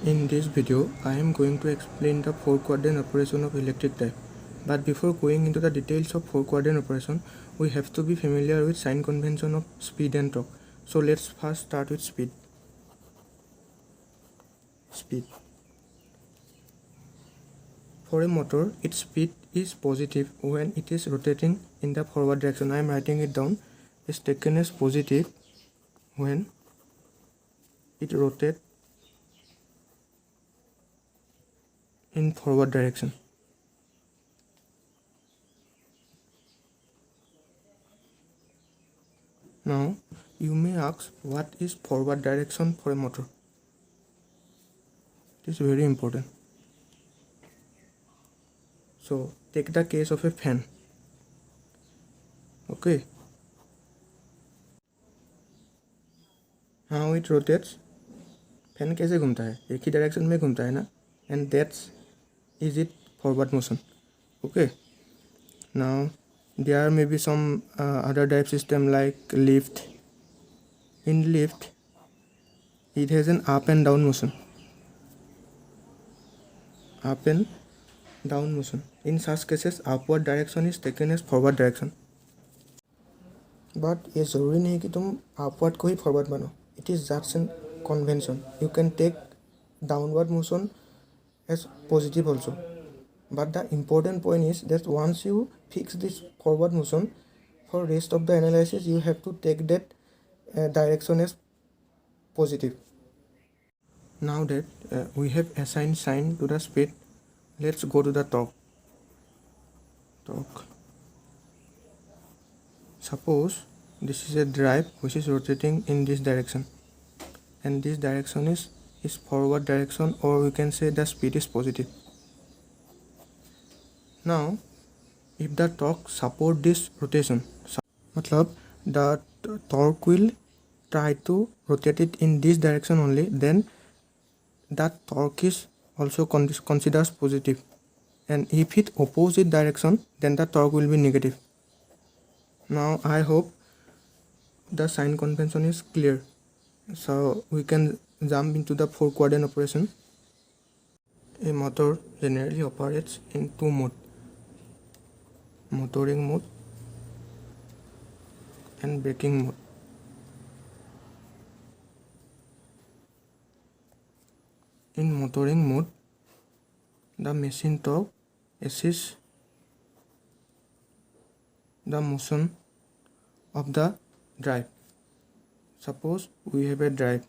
In this video, I am going to explain the 4-quadrant operation of electric drive. But before going into the details of 4-quadrant operation, we have to be familiar with sign convention of speed and torque. So let's first start with speed. For a motor, its speed is positive when it is rotating in the forward direction. I am writing it down. Is taken as positive when it rotates in forward direction. Now, you may ask, what is forward direction for a motor? It is very important. So, take the case of a fan. Okay. How it rotates? Fan कैसे घूमता है? एक ही direction में घूमता है ना, and that's is it forward motion. Okay. Now there may be some other drive system like lift. In lift, it has an up and down motion. Up and down motion. In such cases, upward direction is taken as forward direction. But ये ज़रूरी नहीं कि तुम upward को ही forward मानो. It is just an convention. You can take downward motion as positive also. But the important point is that once you fix this forward motion, for rest of the analysis you have to take that direction as positive. Now that we have assigned sign to the speed, let's go to the torque. Suppose this is a drive which is rotating in this direction, and this direction is forward direction, or we can say the speed is positive. Now if the torque support this rotation, matlab the torque will try to rotate it in this direction only, then that torque is also considers positive, and if it opposite direction, then the torque will be negative. Now I hope the sign convention is clear, so we can jump into the 4-quadrant operation. A motor generally operates in two modes: motoring mode and braking mode. In motoring mode, the machine torque assists the motion of the drive. Suppose we have a drive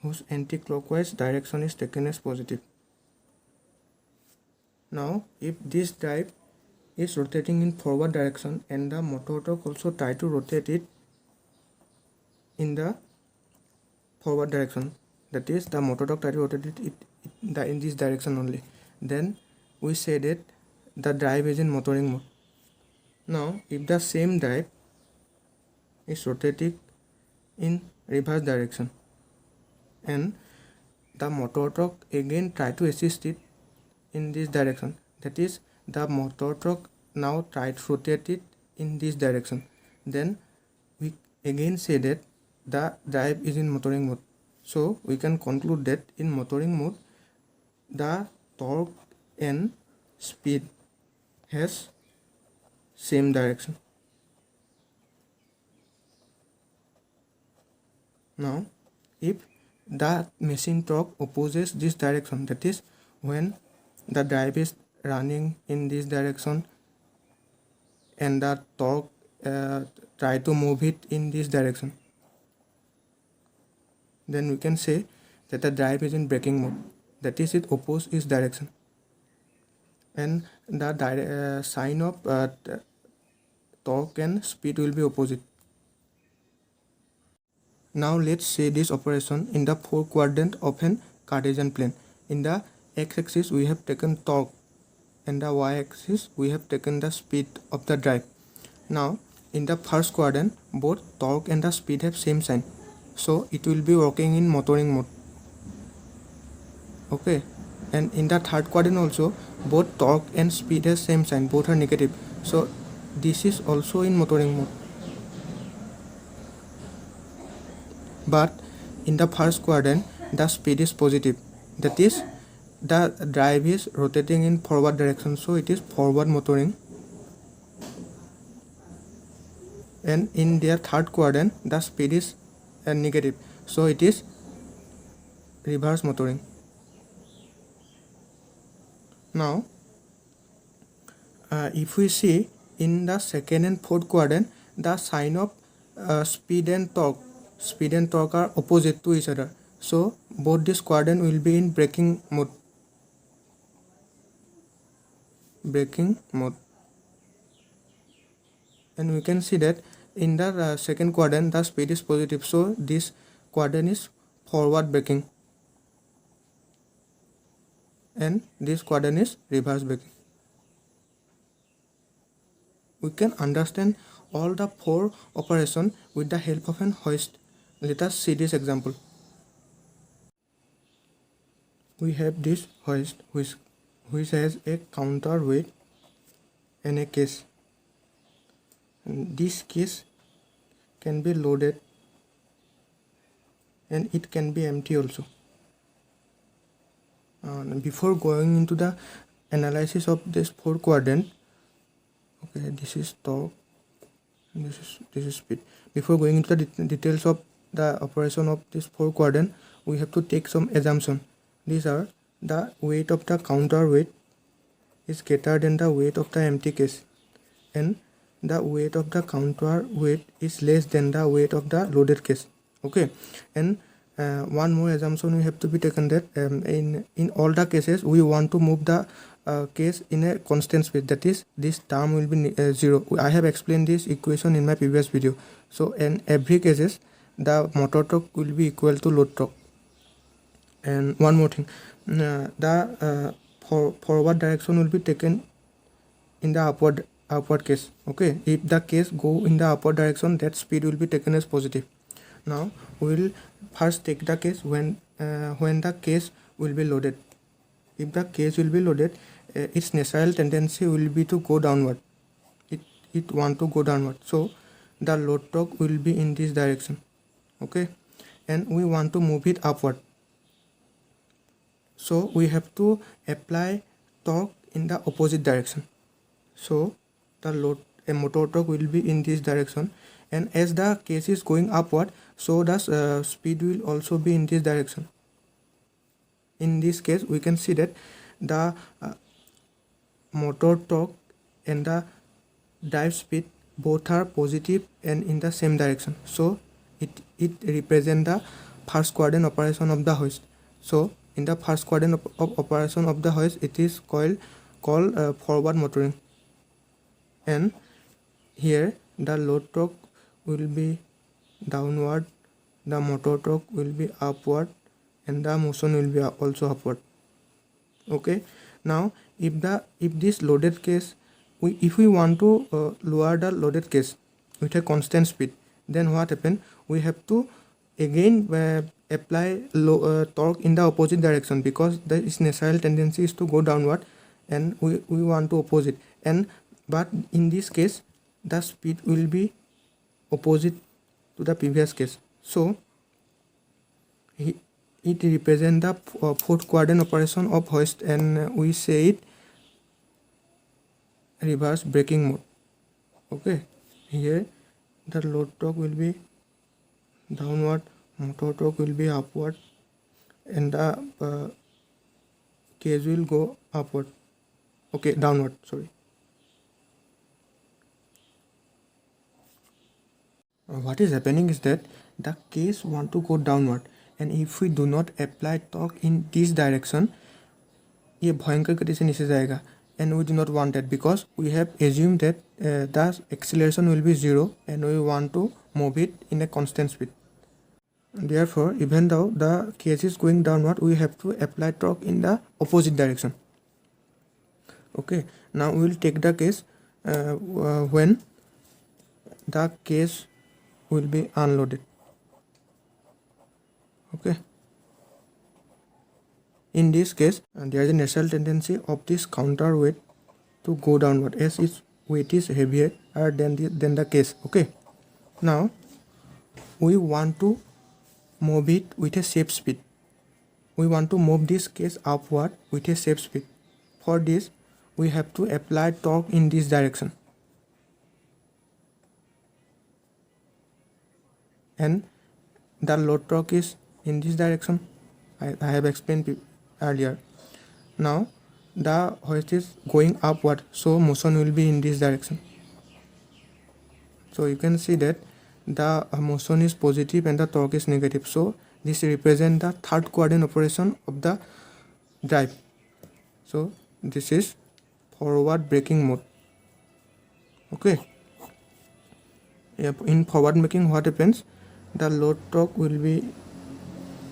whose anti-clockwise direction is taken as positive. Now if this drive is rotating in forward direction and the motor torque also try to rotate it in the forward direction, that is the motor torque try to rotate it in this direction only, then we say that the drive is in motoring mode. Now if the same drive is rotating in reverse direction and the motor torque again try to assist it in this direction, that is the motor torque now try to rotate it in this direction, then we again say that the drive is in motoring mode. So we can conclude that in motoring mode the torque and speed has same direction. Now if the machine torque opposes this direction, that is when the drive is running in this direction and the torque try to move it in this direction, then we can say that the drive is in braking mode, that is it opposes its direction, and the sign of torque and speed will be opposite. Now let's say this operation in the 4-quadrant of an Cartesian plane. In the x-axis we have taken torque and the y-axis we have taken the speed of the drive. Now in the first quadrant both torque and the speed have same sign, so it will be working in motoring mode. Okay, and in the third quadrant also both torque and speed has same sign, both are negative, so this is also in motoring mode. But in the first quadrant the speed is positive, that is the drive is rotating in forward direction, so it is forward motoring. And in their third quadrant the speed is negative, so it is reverse motoring. Now if we see in the second and fourth quadrant, the sign of speed and torque are opposite to each other, so both this quadrant will be in braking mode. And we can see that in the second quadrant the speed is positive, so this quadrant is forward braking, and this quadrant is reverse braking. We can understand all the four operations with the help of an hoist. Let us see this example. We have this hoist which has a counterweight and a case. And this case can be loaded and it can be empty also. Before going into the analysis of this four quadrant, okay, this is torque, this is speed. Before going into the details of the operation of this four quadrant, we have to take some assumption. These are: the weight of the counterweight is greater than the weight of the empty case, and the weight of the counterweight is less than the weight of the loaded case. Okay, and one more assumption we have to be taken, that in all the cases we want to move the case in a constant speed, that is this term will be 0. I have explained this equation in my previous video. So in every cases the motor torque will be equal to load torque. And one more thing, the forward direction will be taken in the upward case. Okay, if the case go in the upward direction, that speed will be taken as positive. Now we will first take the case when the case will be loaded. If the case will be loaded, its natural tendency will be to go downward. It want to go downward, so the load torque will be in this direction. Okay, and we want to move it upward, so we have to apply torque in the opposite direction. So the motor torque will be in this direction, and as the case is going upward, so the speed will also be in this direction. In this case we can see that the motor torque and the drive speed both are positive and in the same direction, so it represents the first quadrant operation of the hoist. So in the first quadrant of operation of the hoist, it is called forward motoring. And here the load torque will be downward, the motor torque will be upward, and the motion will be also upward. Okay, now if this loaded case, if we want to lower the loaded case with a constant speed, then what happen? We have to again apply torque in the opposite direction, because its natural tendency is to go downward, and we want to oppose it. But in this case the speed will be opposite to the previous case, so it represents the fourth quadrant operation of hoist, and we say it reverse braking mode. Okay, here the load torque will be downward, motor torque will be upward, and the case will go upward. Okay, downward, sorry. What is happening is that the case want to go downward, and if we do not apply torque in this direction, ये भयंकर गति से नीचे जाएगा, and we do not want that, because we have assumed that the acceleration will be 0 and we want to move it in a constant speed. Therefore, even though the case is going downward, we have to apply torque in the opposite direction. Okay, now we will take the case when the case will be unloaded. Okay, in this case there is a natural tendency of this counterweight to go downward as its weight is heavier than the case. Okay, now we want to move it with a safe speed. we want to move this case upward with a safe speed. For this, we have to apply torque in this direction. And the load torque is in this direction. I have explained earlier. Now the hoist is going upward, so motion will be in this direction. So you can see that the motion is positive and the torque is negative. So this represents the third quadrant operation of the drive. So this is forward braking mode. Okay. In forward braking, what happens? The load torque will be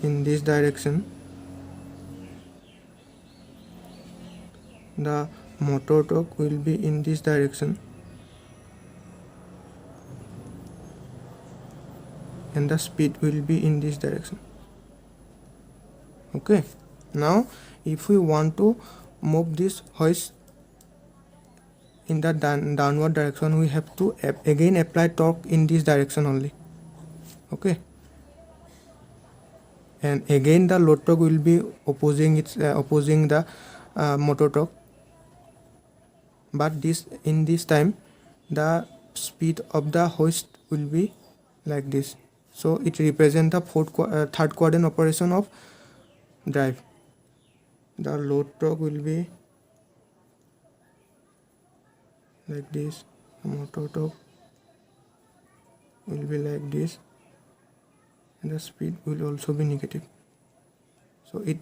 in this direction. The motor torque will be in this direction. And the speed will be in this direction. Okay. Now if we want to move this hoist in the downward direction, we have to again apply torque in this direction only. Okay. And again the load torque will be opposing the motor torque, but in this time the speed of the hoist will be like this. So it represents the third quadrant operation of drive. The load torque will be like this, the motor torque will be like this, and the speed will also be negative. So it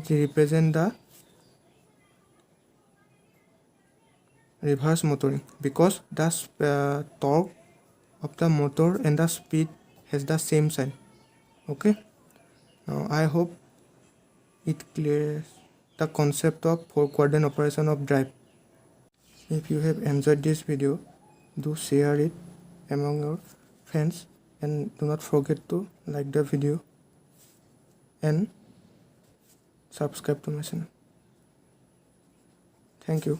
represents the reverse motoring, because the torque of the motor and the speed has the same sign. Okay. Now I hope it clears the concept of 4 quadrant operation of drive. If you have enjoyed this video, do share it among your friends, and do not forget to like the video and subscribe to my channel. Thank you.